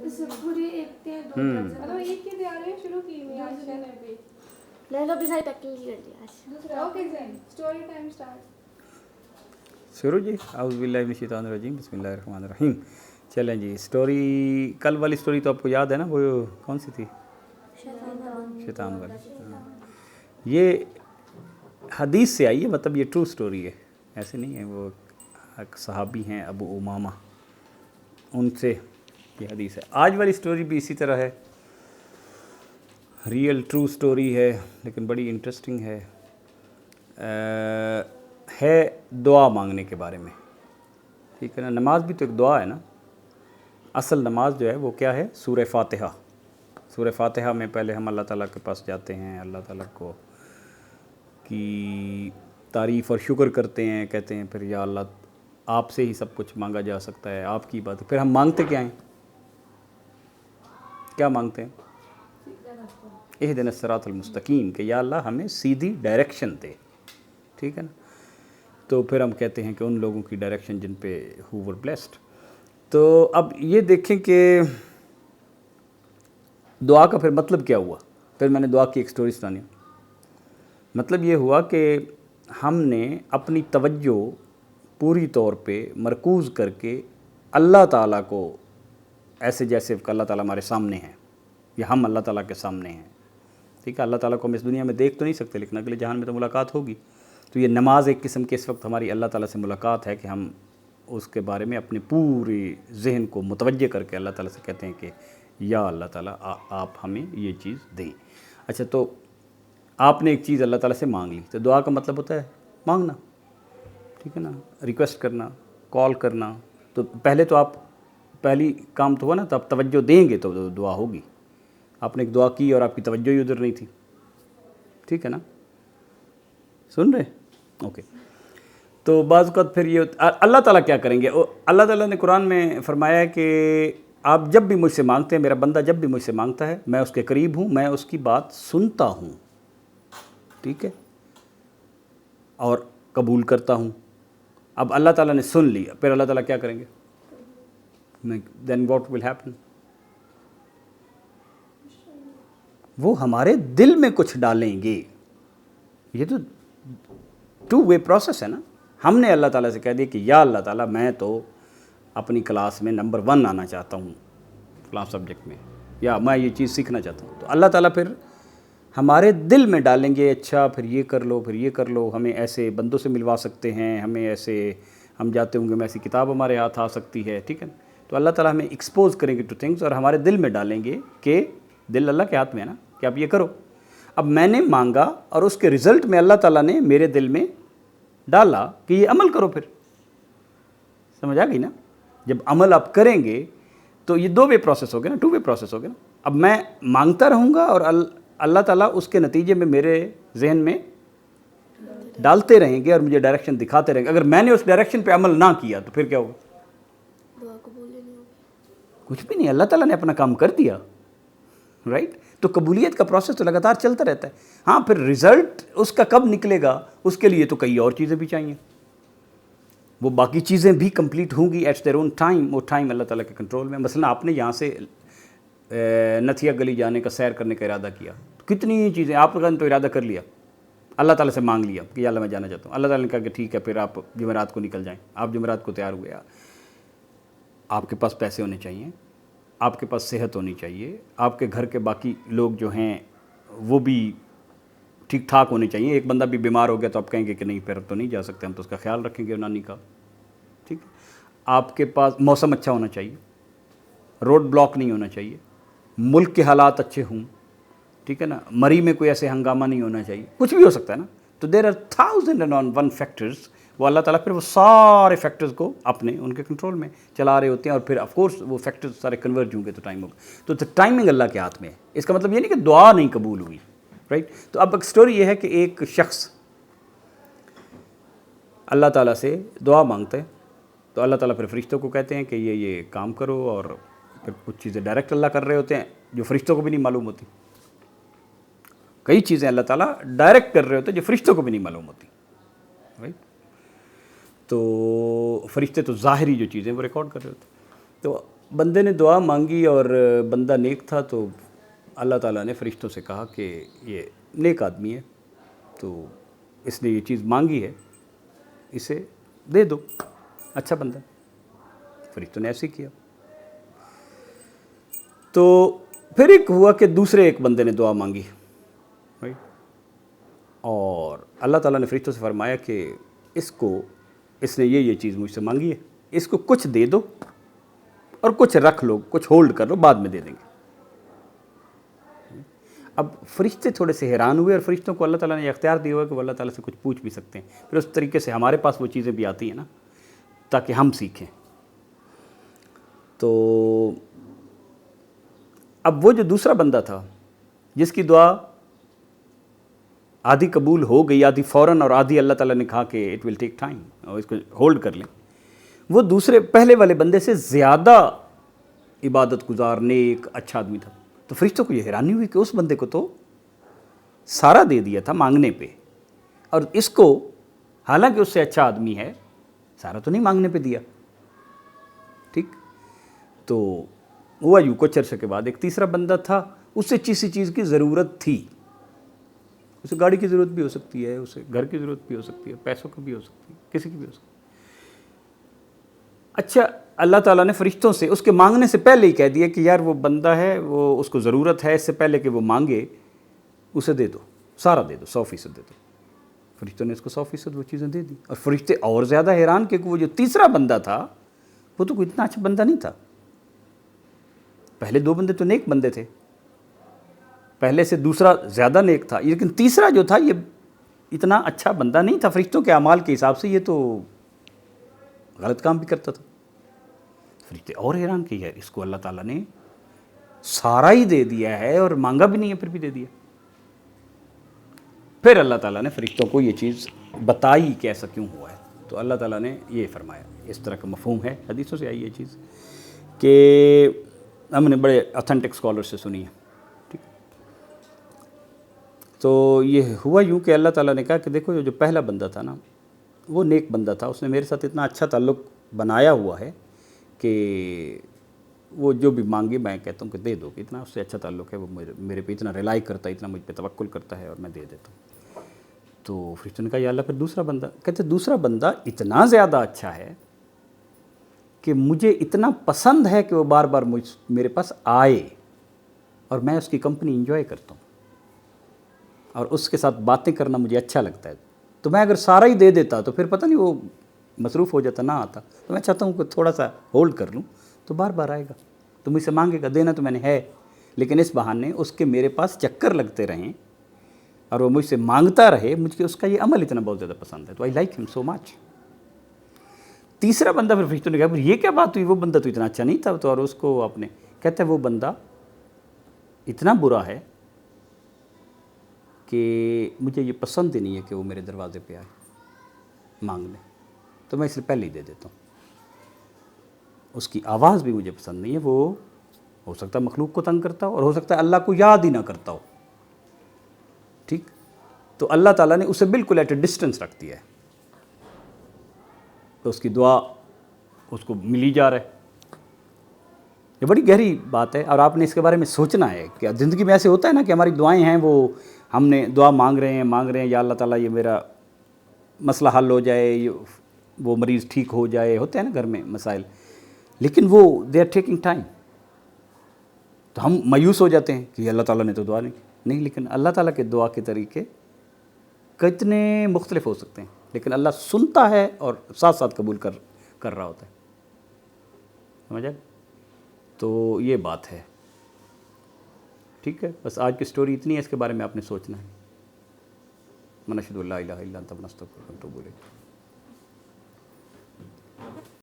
पूरी एक थे दो मतलब एक की तैयारी शुरू की हुई आज ने भी मैंने अभी सारी पैकिंग कर लिया आज। दूसरा ओके ज़ैन स्टोरी टाइम स्टार्ट शुरू जी औज़ुबिल्लाहिमिनश्शैतानिर्रजीम बिस्मिल्लाहिर्रहमानिर्रहीम। चलें जी, स्टोरी कल वाली स्टोरी तो आपको याद है ना, वो कौन सी थी? शैतान वाली। हाँ। ये हदीस से आई है, मतलब ये ट्रू स्टोरी है, ऐसे नहीं है। वो एक सहाबी हैं अबू उमामा, उनसे ये हदीस है। आज वाली स्टोरी भी इसी तरह है, रियल ट्रू स्टोरी है, लेकिन बड़ी इंटरेस्टिंग है दुआ मांगने के बारे में। ठीक है ना, नमाज भी तो एक दुआ है ना। असल नमाज जो है वो क्या है? सूरह फातिहा। सूरह फातिहा में पहले हम अल्लाह ताला के पास जाते हैं, अल्लाह ताला को की तारीफ़ और शुक्र करते हैं, कहते हैं फिर या अल्लाह आपसे ही सब कुछ मांगा जा सकता है, आपकी बात है। फिर हम मांगते क्या हैं? क्या मांगते हैं? इहदिनस सिरातल मुस्तकीम, कि या अल्लाह हमें सीधी डायरेक्शन दे। ठीक है ना। तो फिर हम कहते हैं कि उन लोगों की डायरेक्शन जिन पे हु वर ब्लेस्ड। तो अब ये देखें कि दुआ का फिर मतलब क्या हुआ। फिर मैंने दुआ की एक स्टोरी सुनानी। मतलब ये हुआ कि हमने अपनी तवज्जो पूरी तौर पे मरकूज़ करके अल्लाह ताला को, ऐसे जैसे अल्लाह ताला हमारे सामने हैं या हम अल्लाह ताला के सामने हैं। ठीक है, अल्लाह ताला को हम इस दुनिया में देख तो नहीं सकते, लेकिन अगले जहान में तो मुलाकात होगी। तो ये नमाज एक किस्म के इस वक्त हमारी अल्लाह ताला से मुलाकात है कि हम उसके बारे में अपने पूरे जहन को मुतवज्जे करके अल्लाह ताला से कहते हैं कि या अल्लाह ताला आप हमें ये चीज़ दें। अच्छा, तो आपने एक चीज़ अल्लाह ताला से मांग ली, तो दुआ का मतलब होता है मांगना। ठीक है ना, रिक्वेस्ट करना, कॉल करना। तो पहले तो आप पहली काम तो हुआ ना, तो आप तवज्जो देंगे तो दुआ होगी। आपने एक दुआ की और आपकी तवज्जो ही उधर नहीं थी। ठीक है ना, सुन रहे? ओके। तो बाज़ वक़्त फिर ये अल्लाह ताला क्या करेंगे? अल्लाह ताला ने कुरान में फ़रमाया है कि आप जब भी मुझसे मांगते हैं, मेरा बंदा जब भी मुझसे मांगता है, मैं उसके करीब हूँ, मैं उसकी बात सुनता हूँ। ठीक है, और कबूल करता हूँ। अब अल्लाह ताला ने सुन लिया, फिर अल्लाह ताला क्या करेंगे? Then what will happen? वो हमारे दिल में कुछ डालेंगे। ये तो टू वे प्रोसेस है ना। हमने अल्लाह ताला से कह दिया कि या अल्लाह ताला मैं तो अपनी क्लास में नंबर 1 आना चाहता हूँ क्लास सब्जेक्ट में, या मैं ये चीज़ सीखना चाहता हूँ। तो अल्लाह ताला फिर हमारे दिल में डालेंगे, अच्छा फिर ये कर लो, फिर ये कर लो, हमें ऐसे बंदों से मिलवा सकते हैं, हमें ऐसे हम जाते होंगे में ऐसी किताब हमारे हाथ आ सकती है। ठीक है, तो अल्लाह ताला हमें एक्सपोज करेंगे टू थिंग्स और हमारे दिल में डालेंगे कि दिल अल्लाह के हाथ में है ना कि आप ये करो। अब मैंने मांगा और उसके रिज़ल्ट में अल्लाह ताला ने मेरे दिल में डाला कि ये अमल करो। फिर समझ आ गई ना? जब अमल आप करेंगे तो ये 2 वे प्रोसेस हो गया ना, 2 वे प्रोसेस हो गया ना। अब मैं मांगता रहूँगा और अल्लाह ताला उसके नतीजे में मेरे जहन में डालते रहेंगे और मुझे डायरेक्शन दिखाते रहेंगे। अगर मैंने उस डायरेक्शन पे अमल ना किया तो फिर क्या होगा? दुआ कबूल नहीं होगी। कुछ भी नहीं, अल्लाह ताला ने अपना काम कर दिया। राइट। तो कबूलियत का प्रोसेस तो लगातार चलता रहता है। हाँ, फिर रिज़ल्ट उसका कब निकलेगा उसके लिए तो कई और चीज़ें भी चाहिए। वो बाकी चीज़ें भी कंप्लीट होंगी एट देयर ओन टाइम। वो टाइम अल्लाह ताला के कंट्रोल में। मसलन आपने यहाँ से नथिया गली जाने का, सैर करने का इरादा किया, तो कितनी चीज़ें आपने तो इरादा कर लिया, अल्लाह ताला से मांग लिया कि अल्लाह मैं जाना चाहता हूँ। अल्लाह ताला ने कहा कि ठीक है, फिर आप जुमेरात को निकल जाएँ। आप जुमेरात को तैयार हुए, आपके पास पैसे होने चाहिए, आपके पास सेहत होनी चाहिए, आपके घर के बाकी लोग जो हैं वो भी ठीक ठाक होने चाहिए। एक बंदा भी बीमार हो गया तो आप कहेंगे कि नहीं फिर तो नहीं जा सकते, हम तो उसका ख्याल रखेंगे नानी का। ठीक है, आपके पास मौसम अच्छा होना चाहिए, रोड ब्लॉक नहीं होना चाहिए, मुल्क के हालात अच्छे हों। ठीक है ना, मरी में कोई ऐसे हंगामा नहीं होना चाहिए, कुछ भी हो सकता है ना। तो देयर आर 1001 फैक्टर्स। वो अल्लाह ताला फिर वो सारे फैक्टर्स को अपने उनके कंट्रोल में चला रहे होते हैं और फिर ऑफ कोर्स वो फैक्टर्स सारे कन्वर्ज होंगे तो टाइम होगा। तो टाइमिंग अल्लाह के हाथ में है। इसका मतलब ये नहीं कि दुआ नहीं कबूल हुई। राइट। तो अब एक स्टोरी ये है कि एक शख्स अल्लाह ताला से दुआ मांगता है, तो अल्लाह ताला फिर फरिश्तों को कहते हैं कि ये काम करो, और फिर कुछ चीज़ें डायरेक्ट अल्लाह कर रहे होते हैं जो फरिश्तों को भी नहीं मालूम होती। कई चीज़ें अल्लाह ताला डायरेक्ट कर रहे होते हैं जो फरिश्तों को भी नहीं मालूम होती। राइट। तो फरिश्ते तो ज़ाहिरी जो चीज़ें वो रिकॉर्ड कर रहे होते। तो بندے نے دعا مانگی اور بندہ نیک تھا، تو اللہ تعالیٰ نے فرشتوں سے کہا کہ یہ نیک آدمی ہے، تو اس نے یہ چیز مانگی ہے، اسے دے دو، اچھا بندہ۔ فرشتوں نے ایسے ہی کیا۔ تو پھر ایک ہوا کہ دوسرے ایک بندے نے دعا مانگی، اور اللہ تعالیٰ نے فرشتوں سے فرمایا کہ اس نے یہ چیز مجھ سے مانگی ہے، اس کو کچھ دے دو اور کچھ رکھ لو، کچھ ہولڈ کر لو، بعد میں دے دیں گے۔ اب فرشتے تھوڑے سے حیران ہوئے، اور فرشتوں کو اللہ تعالیٰ نے یہ اختیار دیا ہوا کہ وہ اللہ تعالیٰ سے کچھ پوچھ بھی سکتے ہیں، پھر اس طریقے سے ہمارے پاس وہ چیزیں بھی آتی ہیں نا، تاکہ ہم سیکھیں۔ تو اب وہ جو دوسرا بندہ تھا جس کی دعا آدھی قبول ہو گئی، آدھی فوراً، اور آدھی اللہ تعالیٰ نے کہا کہ اٹ ول ٹیک ٹائم، اور اس کو ہولڈ کر لیں، وہ دوسرے پہلے والے بندے سے زیادہ عبادت گزار، نیک، اچھا آدمی تھا۔ تو فرشتوں کو یہ حیرانی ہوئی کہ اس بندے کو تو سارا دے دیا تھا مانگنے پہ، اور اس کو حالانکہ اس سے اچھا آدمی ہے، سارا تو نہیں مانگنے پہ دیا۔ ٹھیک، تو ہوا یوں کچھ عرصے کے بعد ایک تیسرا بندہ تھا، اسے کسی چیز کی ضرورت تھی، اسے گاڑی کی ضرورت بھی ہو سکتی ہے، اسے گھر کی ضرورت بھی ہو سکتی ہے، پیسوں کی بھی ہو سکتی ہے، کسی کی بھی ہو سکتی ہے۔ اچھا، اللہ تعالیٰ نے فرشتوں سے اس کے مانگنے سے پہلے ہی کہہ دیا کہ یار وہ بندہ ہے، وہ اس کو ضرورت ہے، اس سے پہلے کہ وہ مانگے اسے دے دو، سارا دے دو، 100% دے دو۔ فرشتوں نے اس کو 100% وہ چیزیں دے دی، اور فرشتے اور زیادہ حیران کہ وہ جو تیسرا بندہ تھا وہ تو کوئی اتنا اچھا بندہ نہیں تھا، پہلے 2 بندے تو نیک بندے تھے، پہلے سے دوسرا زیادہ نیک تھا، لیکن تیسرا جو تھا یہ اتنا اچھا بندہ نہیں تھا فرشتوں کے اعمال کے حساب سے، یہ تو غلط کام بھی کرتا تھا۔ فرشتے اور حیران کہ یار اس کو اللہ تعالیٰ نے سارا ہی دے دیا ہے اور مانگا بھی نہیں ہے، پھر بھی دے دیا۔ پھر اللہ تعالیٰ نے فرشتوں کو یہ چیز بتائی کہ ایسا کیوں ہوا ہے، تو اللہ تعالیٰ نے یہ فرمایا، اس طرح کا مفہوم ہے، حدیثوں سے آئی یہ چیز کہ ہم نے بڑے اتھینٹک اسکالر سے سنی ہے۔ ٹھیک، تو یہ ہوا یوں کہ اللہ تعالیٰ نے کہا کہ دیکھو جو پہلا بندہ تھا نا، وہ نیک بندہ تھا، اس نے میرے ساتھ اتنا اچھا تعلق بنایا ہوا ہے کہ وہ جو بھی مانگے میں کہتا ہوں کہ دے دو، کہ اتنا اس سے اچھا تعلق ہے، وہ میرے پہ اتنا ریلائی کرتا ہے، اتنا مجھ پہ توکل کرتا ہے، اور میں دے دیتا ہوں۔ تو فرشتوں نے کہا یا اللہ پھر دوسرا بندہ، کہتے دوسرا بندہ اتنا زیادہ اچھا ہے کہ مجھے اتنا پسند ہے کہ وہ بار بار میرے پاس آئے، اور میں اس کی کمپنی انجوائے کرتا ہوں، اور اس کے ساتھ باتیں کرنا مجھے اچھا لگتا ہے۔ تو میں اگر سارا ہی دے دیتا تو پھر پتہ نہیں وہ مصروف ہو جاتا، نہ آتا، تو میں چاہتا ہوں کہ تھوڑا سا ہولڈ کر لوں، تو بار بار آئے گا، تو مجھ سے مانگے گا، دینا تو میں نے ہے، لیکن اس بہانے اس کے میرے پاس چکر لگتے رہیں اور وہ مجھ سے مانگتا رہے، مجھے اس کا یہ عمل اتنا بہت زیادہ پسند ہے، تو آئی لائک ہم سو مچ۔ تیسرا بندہ پھر فرشتوں نے کہا یہ کیا بات ہوئی، وہ بندہ تو اتنا اچھا نہیں تھا، تو اور اس کو آپ نے، کہتا ہے وہ بندہ اتنا برا ہے کہ مجھے یہ پسند ہی نہیں ہے کہ وہ میرے دروازے پہ آئے مانگنے، تو میں اس سے پہلے ہی دے دیتا ہوں۔ اس کی آواز بھی مجھے پسند نہیں ہے، وہ ہو سکتا ہے مخلوق کو تنگ کرتا ہو، اور ہو سکتا ہے اللہ کو یاد ہی نہ کرتا ہو۔ ٹھیک، تو اللہ تعالیٰ نے اسے بالکل ایٹ اے ڈسٹنس رکھ دیا ہے، تو اس کی دعا اس کو ملی جا رہا ہے۔ یہ بڑی گہری بات ہے، اور آپ نے اس کے بارے میں سوچنا ہے کہ زندگی میں ایسے ہوتا ہے نا کہ ہماری دعائیں ہیں، وہ ہم نے دعا مانگ رہے ہیں یا اللہ تعالیٰ یہ میرا مسئلہ حل ہو جائے، وہ مریض ٹھیک ہو جائے، ہوتے ہیں نا گھر میں مسائل، لیکن وہ دے آر ٹیکنگ ٹائم، تو ہم مایوس ہو جاتے ہیں کہ اللہ تعالیٰ نے تو دعا نہیں، لیکن اللہ تعالیٰ کے دعا کے طریقے کتنے مختلف ہو سکتے ہیں، لیکن اللہ سنتا ہے اور ساتھ ساتھ قبول کر رہا ہوتا ہے، سمجھا؟ تو یہ بات ہے۔ ٹھیک ہے، بس آج کی سٹوری اتنی ہے، اس کے بارے میں آپ نے سوچنا ہے۔ من اشہد ان لا الہ الا انت نستغفرک ونتوب الیک۔